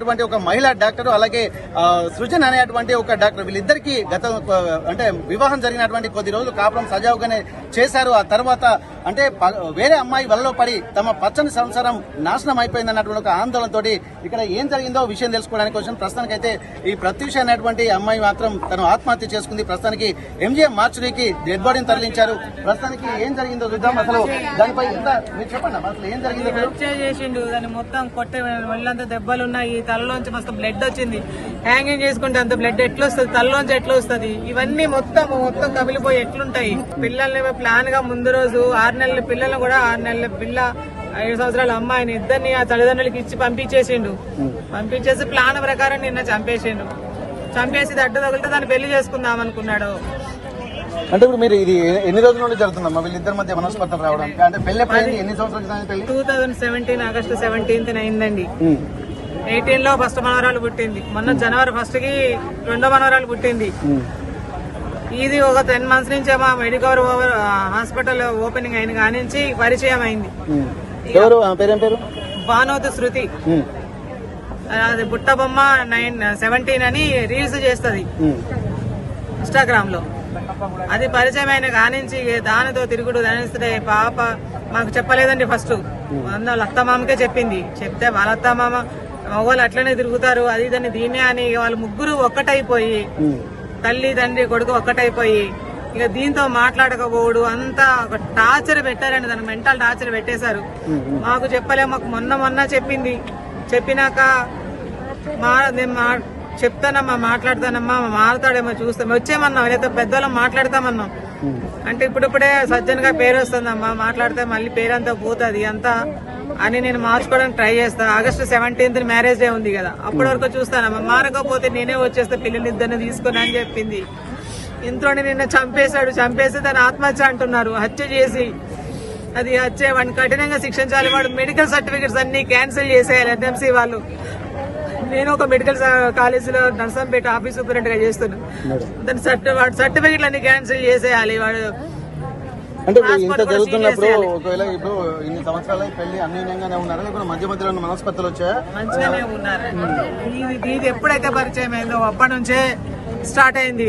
ఒక మహిళా డాక్టర్ అలాగే సృజన్ అనేటువంటి ఒక డాక్టర్ వీళ్ళిద్దరికీ గత అంటే వివాహం జరిగినటువంటి కొద్ది రోజులు కాపురం సజావుగానే చేశారు. ఆ తర్వాత అంటే వేరే అమ్మాయి వలలో పడి తమ పచ్చని సంసారం నాశనం అయిపోయింది అన్నటువంటి ఒక ఆందోళనతో ఇక్కడ ఏం జరిగిందో విషయం తెలుసుకోవడానికి వచ్చిన ప్రస్తుతానికైతే ఈ ప్రత్యూష అనేటువంటి అమ్మాయి మాత్రం తను ఆత్మహత్య చేసుకుంది. ప్రస్తుతానికి ఎంజీఎం మార్చురీకి డెడ్ బాడీని తరలించారు. ప్రస్తుతానికి ఏం జరిగిందో చూద్దాం. అసలు దానిపై మీరు చెప్పండి అసలు ఏం జరిగిందో. చేసిండు దాన్ని మొత్తం కొట్టే ఒళ్ళంతా దెబ్బలు ఉన్నాయి, తలలోంచి మస్తు బ్లడ్ వచ్చింది. హ్యాంగింగ్ చేసుకుంటే అంత బ్లడ్ ఎట్లా వస్తుంది, తలలోంచి ఎట్లా వస్తుంది, ఇవన్నీ మొత్తం కమిలిపోయి ఎట్లుంటాయి. పిల్లల్ని ప్లాన్ గా ముందు రోజు 6 నెలల పిల్లలు కూడా 6 నెలల పిల్ల 5 సంవత్సరాల అమ్మాయిని ఇద్దరిని ఆ తల్లిదండ్రులకి ఇచ్చి పంపించేసిండు. పంపించేసి ప్లాన్ ప్రకారం నిన్న చంపేసిండు. చంపేసి అడ్డు తగిలితే దాన్ని పెళ్లి చేసుకుందాం అనుకున్నాడు. అంటే ఇప్పుడు మీరు ఇది ఎన్ని రోజుల నుండి జరుగుతుందమ్మా వీళ్ళిద్దరి మధ్య మనస్పర్ధలు రావడానికి? అంటే పెళ్లి ఎన్ని సంవత్సరాల 2017 ఆగస్టు 17 అయిందండి. 18 లో ఫస్ట్ మనవరాలు పుట్టింది. మొన్న జనవరి 1 కి 2వ మనవరాలు పుట్టింది. ఇది ఒక 10 మంత్స్ నుంచి మా మెడికవర్ హాస్పిటల్ ఓపెనింగ్ అయిన కానించి పరిచయం అయింది. భానువతి శృతి, అది బుట్ట బొమ్మ 17 అని రీల్స్ చేస్తుంది ఇన్స్టాగ్రామ్ లో. అది పరిచయం అయిన కానించి దానితో తిరుగుడు దానిస్తే పాప మాకు చెప్పలేదండి. ఫస్ట్ వాళ్ళ అత్తమామకే చెప్పింది. చెప్తే వాళ్ళ అత్తమామ మగవాళ్ళు అట్లనే తిరుగుతారు అది దాన్ని దీన్నే అని వాళ్ళు ముగ్గురు ఒక్కటైపోయి, తల్లి తండ్రి కొడుకు ఒక్కటైపోయి ఇక దీంతో మాట్లాడకపోవడు అంతా ఒక టార్చర్ పెట్టారండి. దానికి మెంటల్ టార్చర్ పెట్టేశారు. మాకు చెప్పలే, మాకు మొన్న చెప్పింది. చెప్పినాక చెప్తానమ్మా మాట్లాడతానమ్మా మారుతాడేమో చూస్తాం వచ్చేమన్నాం, లేదా పెద్దవాళ్ళం మాట్లాడతామన్నాం. అంటే ఇప్పుడిప్పుడే సజ్జన్ గా పేరు వస్తుందమ్మా, మాట్లాడితే మళ్ళీ పేరంతా పోతుంది అంతా అని నేను మార్చుకోవడానికి ట్రై చేస్తాను. ఆగస్టు 17 మ్యారేజ్ డే ఉంది కదా, అప్పటి వరకు చూస్తానమ్మా. మారకపోతే నేనే వచ్చేస్తే పిల్లలిద్దరిని తీసుకుని అని చెప్పింది. ఇంట్లోనే నిన్న చంపేశాడు. చంపేసి దాన్ని ఆత్మహత్య అంటున్నారు. హత్య చేసి అది హత్య వాడిని కఠినంగా శిక్షించాలి. వాడు మెడికల్ సర్టిఫికెట్స్ అన్ని క్యాన్సిల్ చేసేయాలి ఎన్ఎంసీ వాళ్ళు. నేను ఒక మెడికల్ కాలేజీలో నర్సంపేట ఆఫీస్ సూపరింటెండెంట్ గా చేస్తున్నాను. దాని సర్టిఫికెట్లు అన్ని క్యాన్సిల్ చేసేయాలి. వాడు అంటే ఇంత జరుగుతున్నప్పుడు ఒకవేళ ఇప్పుడు ఇన్ని సంవత్సరాలు పెళ్లి అన్యోన్యంగానే ఉన్నారు, లేకపోతే మధ్య మధ్యలో మనస్పర్ధలు వచ్చాయా? మంచిగానే ఉన్నారు. ఇది ఎప్పుడైతే పరిచయం అయిందో అప్పటి నుంచే స్టార్ట్ అయింది.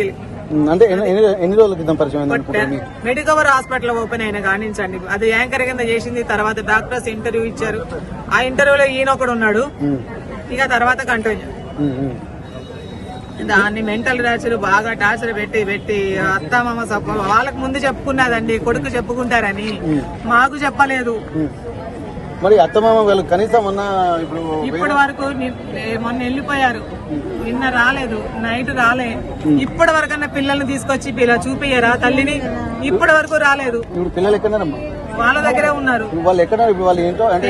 అంటే ఎన్ని రోజుల క్రితం పరిచయం? మెడికవర్ హాస్పిటల్ ఓపెన్ అయిన కానించండి. అది యాంకర్ కింద చేసింది. తర్వాత డాక్టర్స్ ఇంటర్వ్యూ ఇచ్చారు. ఆ ఇంటర్వ్యూలో ఈయన ఒకడు ఉన్నాడు. ఇక తర్వాత కంటిన్యూ దాన్ని మెంటల్ టార్చర్ బాగా టార్చర్ పెట్టి అత్తమామ వాళ్ళకి ముందు చెప్పుకున్నదండి. కొడుకు చెప్పుకుంటారని మాకు చెప్పలేదు. మరి అత్తమామ వాళ్ళు కనీసం ఇప్పటి వరకు మొన్న వెళ్ళిపోయారు. నిన్న రాలేదు, నైట్ రాలే. ఇప్పటి వరకన్నా పిల్లల్ని తీసుకొచ్చి చూపియ్యారా తల్లిని? ఇప్పటి వరకు రాలేదు. ఇప్పుడు పిల్లలు ఎక్కడన్నారమ్మా? వాళ్ళ దగ్గరే ఉన్నారు. వాళ్ళు ఎక్కడ? ఇప్పుడు వాళ్ళు ఏంటో అంటే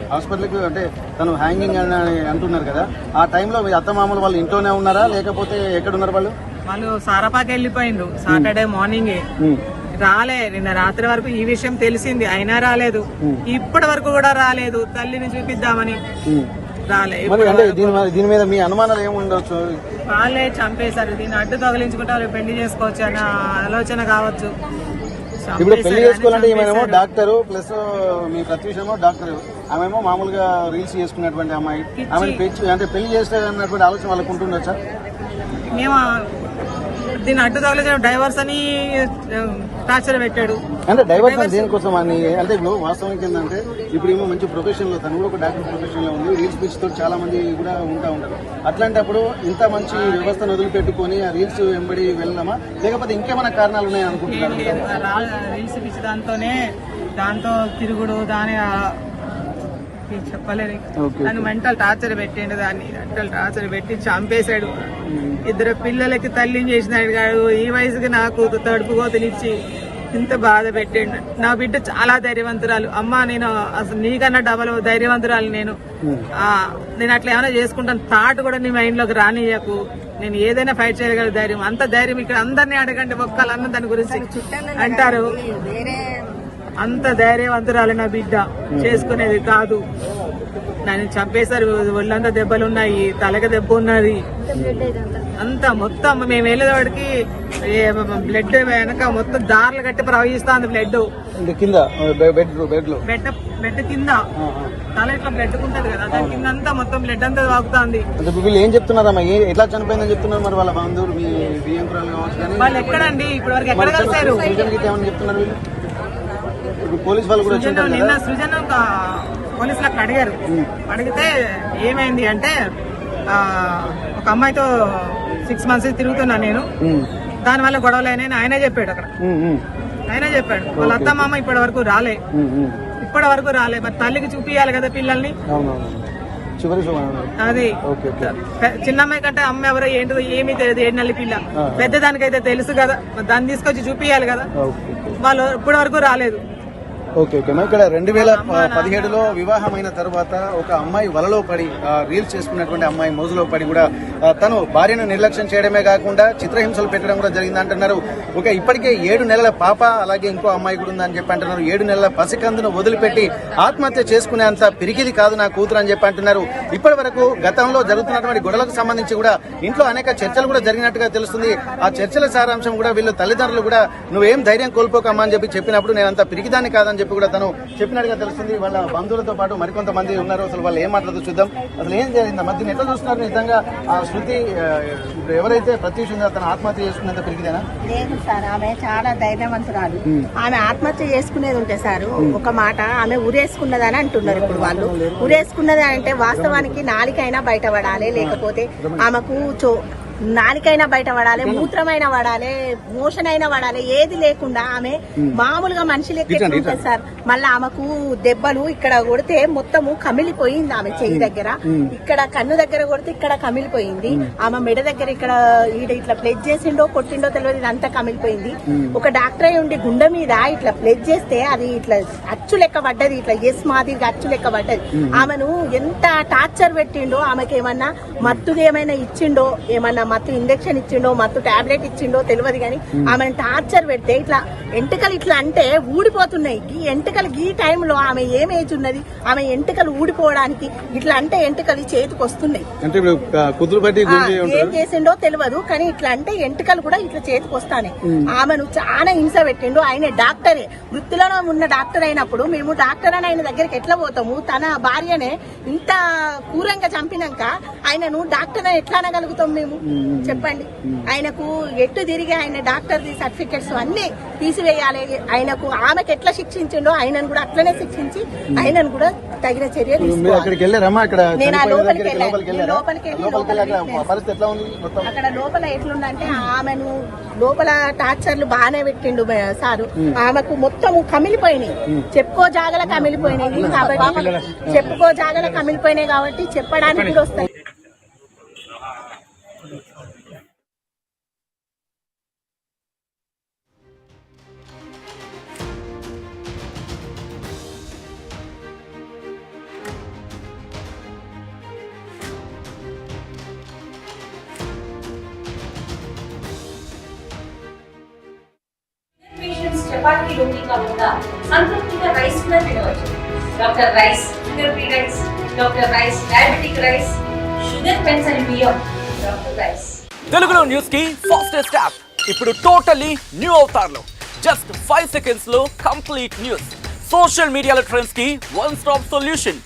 హాస్పిటల్కి అంటే తను హ్యాంగింగ్ అని అంటున్నారు కదా, ఆ టైంలో మీ అత్తమామలు వాళ్ళు ఇంట్లోనే ఉన్నారా లేకపోతే ఎక్కడున్నారు? వాళ్ళు సారాపాకి వెళ్ళిపోయిండు. సాటర్డే మార్నింగే రాలే. నిన్న రాత్రి వరకు ఈ విషయం తెలిసింది, అయినా రాలేదు. ఇప్పటి వరకు కూడా రాలేదు. తల్లిని చూపిద్దామని రాలే. దీని మీద మీ అనుమానాలు ఏముండొచ్చు? వాళ్ళే చంపేశారు. దీన్ని అడ్డు తగిలించుకుంటే పెళ్లి చేసుకోవచ్చు అన్న ఆలోచన కావచ్చు. ఇప్పుడు పెళ్లి చేసుకోవాలంటే ఈమెమో డాక్టర్ ప్లస్ మీ ప్రత్యూషమో డాక్టర్, ఆమెమో మామూలుగా రీల్స్ చేసుకున్నటువంటి అమ్మాయి. ఆమె అంటే పెళ్లి చేస్తే అన్నటువంటి ఆలోచన వాళ్ళకు ఉంటుండొచ్చా? మేము దీన్ని అడ్డు తగిలించడం డైవర్స్ అని టార్చర్ పెట్టాడు. అంటే డైవర్స్ దేనికోసం అని? అంటే ఇప్పుడు వాస్తవానికి ఏంటంటే ఇప్పుడు ఏమో మంచి ప్రొఫెషన్ లో, తను కూడా ఒక డాక్టర్ ప్రొఫెషన్ లో ఉంది. రీల్స్ పిచ్ తోటి చాలా మంది కూడా ఉంటారు. అట్లాంటప్పుడు ఇంత మంచి వ్యవస్థను వదిలిపెట్టుకుని ఆ రీల్స్ వెంబడి వెళ్ళామా, లేకపోతే ఇంకేమైనా కారణాలు ఉన్నాయని అనుకుంటున్నారు? రీల్స్ పిచ్ దాంతో తిరుగుడు దాని చెప్పలేదు. దాన్ని మెంటల్ టార్చర్ పెట్టిండు. దాన్ని మెంటల్ టార్చర్ పెట్టి చంపేశాడు. 2 పిల్లలకి తల్లిని చేసినాడు కాదు. ఈ వయసుకి నాకు తడుపు కోతనిచ్చి ఇంత బాధ పెట్టిండు. నా బిడ్డ చాలా ధైర్యవంతురాలు. అమ్మా నేను అసలు నీకన్నా డబల్ ధైర్యవంతురాలు. నేను అట్లా ఏమైనా చేసుకుంటాను. థాట్ కూడా నీ మైండ్ లోకి రానియకు. నేను ఏదైనా ఫైట్ చేయగల ధైర్యం, అంత ధైర్యం ఇక్కడ అందరినీ అడగండి ఒక్కళ్ళన్న దాని గురించి అంటారు. అంత ధైర్యవంతురాలు నా బిడ్డ, చేసుకునేది కాదు. నన్ను చంపేశారు. ఒళ్ళంతా దెబ్బలున్నాయి, తలకి దెబ్బ ఉన్నది. అంతా మొత్తం మేము వెళ్ళేవాడికి బ్లడ్ వెనక మొత్తం దారులు కట్టి ప్రవహిస్తుంది బ్లడ్. కింద బెడ్ బెడ్ కింద తల ఇట్లా బ్లడ్ ఉంటది కదా, దాని కింద అంతా మొత్తం బ్లడ్ అంతా వాగుతుంది. వీళ్ళు ఏం చెప్తున్నారమ్మా, ఎట్లా చనిపోయిందని చెప్తున్నారు మరి వాళ్ళ బంధువులు? వాళ్ళు ఎక్కడండి ఇప్పుడు వరకు ఎక్కడ కలిసారు? చెప్తున్నారు వీళ్ళు. పోలీస్ వాళ్ళు కూడా నిన్న సృజన్ పోలీసులకు అడిగారు. అడిగితే ఏమైంది అంటే ఒక అమ్మాయితో 6 months తిరుగుతున్నా నేను, దానివల్ల గొడవలేనని ఆయనే చెప్పాడు. అక్కడ ఆయనే చెప్పాడు. వాళ్ళ అత్త మామ ఇప్పటి వరకు రాలే. మరి తల్లికి చూపియాలి కదా పిల్లల్ని. అది చిన్నమ్మాయి కంటే అమ్మ ఎవరో ఏంటో ఏమీ తెలియదు, 7 నెలల పిల్ల. పెద్ద దానికైతే తెలుసు కదా, దాన్ని తీసుకొచ్చి చూపియాలి కదా. వాళ్ళు ఇప్పటి వరకు రాలేదు. Okay okay. ఇక్కడ 2017లో వివాహమైన తర్వాత ఒక అమ్మాయి వలలో పడి రీల్స్ చేసుకున్నటువంటి అమ్మాయి మోజులో పడి కూడా తను భార్యను నిర్లక్ష్యం చేయడమే కాకుండా చిత్రహింసలు పెట్టడం కూడా జరిగింది అంటున్నారు. ఇప్పటికే 7 నెలల పాప అలాగే ఇంకో అమ్మాయి కూడా ఉందని చెప్పి అంటున్నారు. 7 నెలల పసికందును వదిలిపెట్టి ఆత్మహత్య చేసుకునేంత పిరికిది కాదు నా కూతురు అని చెప్పి అంటున్నారు. ఇప్పటి వరకు గతంలో జరుగుతున్నటువంటి గొడవలకు సంబంధించి కూడా ఇంట్లో అనేక చర్చలు కూడా జరిగినట్టుగా తెలుస్తుంది. ఆ చర్చల సారాంశం కూడా వీళ్ళు తల్లిదండ్రులు కూడా నువ్వేం ధైర్యం కోల్పోకమ్మా అని చెప్పినప్పుడు నేను అంత పిరికిదాన్ని కాదని చెప్పి కూడా తను చెప్పినట్టుగా తెలుస్తుంది. వాళ్ళ బంధువులతో పాటు మరికొంతమంది ఉన్నారు. అసలు వాళ్ళు ఏం మాట్లాడుతూ చూద్దాం. అసలు ఏం జరిగిందా మధ్యన ఎట్లా చూస్తున్నారు? నిజంగా ఆ శృతి ఎవరైతే ప్రత్యూష్ ఉందో తను ఆత్మహత్య చేసుకునేంత పిరికిదేనా? లేదు సార్, ఆమె చాలా ధైర్యవంతురాలు. ఆమె ఆత్మహత్య చేసుకునేది ఉంటే సార్ ఒక మాట, ఆమె ఉరేసుకున్నదని అంటున్నారు. ఇప్పుడు వాళ్ళు ఉరేసుకున్నది అంటే వాస్తవానికి నాలికైనా బయటపడాలి, లేకపోతే ఆమెకు నాలికైనా బయట పడాలి, మూత్రమైనా పడాలి, మోషన్ అయినా పడాలి, ఏది లేకుండా ఆమె మామూలుగా మనిషి లెక్క ఉంటుంది సార్. మళ్ళీ ఆమెకు దెబ్బలు ఇక్కడ కొడితే మొత్తము కమిలిపోయింది. ఆమె చెయ్యి దగ్గర, ఇక్కడ కన్ను దగ్గర కొడితే ఇక్కడ కమిలిపోయింది. ఆమె మెడ దగ్గర ఇక్కడ ఇట్లా ప్లెజ్ చేసిండో కొట్టిండో తెలియదు, ఇదంతా కమిలిపోయింది. ఒక డాక్టర్ అయి ఉండి గుండె మీద ఇట్లా ప్లెజ్ చేస్తే అది ఇట్లా అచ్చు లెక్క పడ్డది, ఇట్లా ఎస్ మాదిరిగా అచ్చు లెక్క పడ్డది. ఆమెను ఎంత టార్చర్ పెట్టిండో, ఆమెకి ఏమన్నా మత్తుగా ఏమైనా ఇచ్చిండో, ఏమన్నా మత్తు ఇంజెక్షన్ ఇచ్చిండో, మత్తు టాబ్లెట్ ఇచ్చిండో తెలియదు. కానీ ఆమెను టార్చర్ పెడితే ఇట్లా ఎంటకలు ఇట్లా అంటే ఊడిపోతున్నాయి. ఈ ఎంటకలు ఈ టైంలో ఆమె ఏం ఏజ్ ఉన్నది, ఆమె ఎంటకలు ఊడిపోవడానికి ఇట్లా అంటే ఎంటకలు చేతికి వస్తున్నాయి. ఏం చేసిండో తెలియదు, కానీ ఇట్లా అంటే ఎంటకలు కూడా ఇట్లా చేతికి వస్తాయి. ఆమెను చాలా హింస పెట్టిండు. ఆయన డాక్టరే, వృత్తిలో ఉన్న డాక్టర్ అయినప్పుడు మేము డాక్టర్ అని ఆయన దగ్గరికి ఎట్లా పోతాము? తన భార్యనే ఇంత క్రూరంగా చంపినాక ఆయనను డాక్టర్ అని ఎట్లా అనగలుగుతాం మేము? చెప్పండి. ఆయనకు ఎట్టు తిరిగి ఆయన డాక్టర్ సర్టిఫికెట్స్ అన్ని తీసివేయాలి. ఆయనకు ఆమెకు ఎట్లా శిక్షించిండో ఆయనను కూడా అట్లనే శిక్షించి ఆయనను కూడా తగిన చర్యలు నేను లోపలికి అక్కడ లోపల ఎట్లుందంటే ఆమెను లోపల టార్చర్లు బాగానే పెట్టిండు సారు. ఆమెకు మొత్తం కమిలిపోయినాయి, చెప్పుకో జాగల కమిలిపోయినాయి. కాబట్టి చెప్పడానికి కూడా వస్తాయి. చపాతీ రోటీ కాకుండా సంతృప్తిగా రైస్ కూడా తినవచ్చు. Doctor rice, sugar free rice, doctor rice, diabetic rice, sugar పెన్సల్ బియ్యం, డాక్టర్ రైస్. తెలుగులో న్యూస్ కి ఫాస్టెస్ట్ యాప్ ఇప్పుడు టోటల్లీ న్యూ అవతార్లో. జస్ట్ 5 seconds లో కంప్లీట్ న్యూస్, సోషల్ మీడియాలో ట్రెండ్స్ కి one stop solution,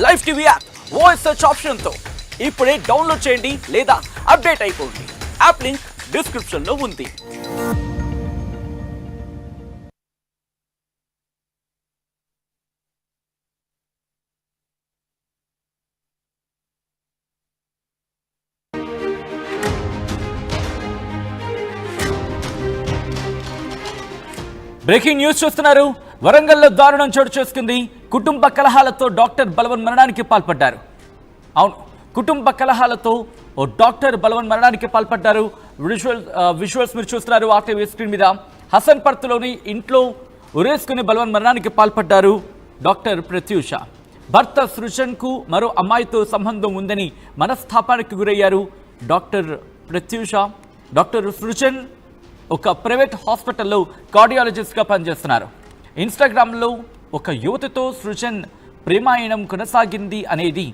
live TV app, voice search option తో ఇప్పుడే డౌన్లోడ్ చేయండి లేదా అప్డేట్ అయిపోండి. యాప్ లింక్ డిస్క్రిప్షన్ లో ఉంది. బ్రేకింగ్ న్యూస్ చూస్తున్నారు. వరంగల్లో దారుణం చోటు చేసుకుంది. కుటుంబ కలహాలతో డాక్టర్ బలవన్ మరణానికి పాల్పడ్డారు. అవును, కుటుంబ కలహాలతో ఓ డాక్టర్ బలవన్ మరణానికి పాల్పడ్డారు. విజువల్స్ మీరు చూస్తున్నారు ఆర్టీవీ స్క్రీన్ మీద. హసన్ పర్త్లోని ఇంట్లో ఉరేసుకుని బలవన్ మరణానికి పాల్పడ్డారు డాక్టర్ ప్రత్యూష. భర్త సృజన్కు మరో అమ్మాయితో సంబంధం ఉందని మనస్తాపానికి గురయ్యారు డాక్టర్ ప్రత్యూష. డాక్టర్ సృజన్ ఒక ప్రైవేట్ హాస్పిటల్లో కార్డియాలజిస్ట్గా పనిచేస్తున్నారు. ఇన్స్టాగ్రామ్లో ఒక యువతితో సృజన్ ప్రేమాయణం కొనసాగింది అనేది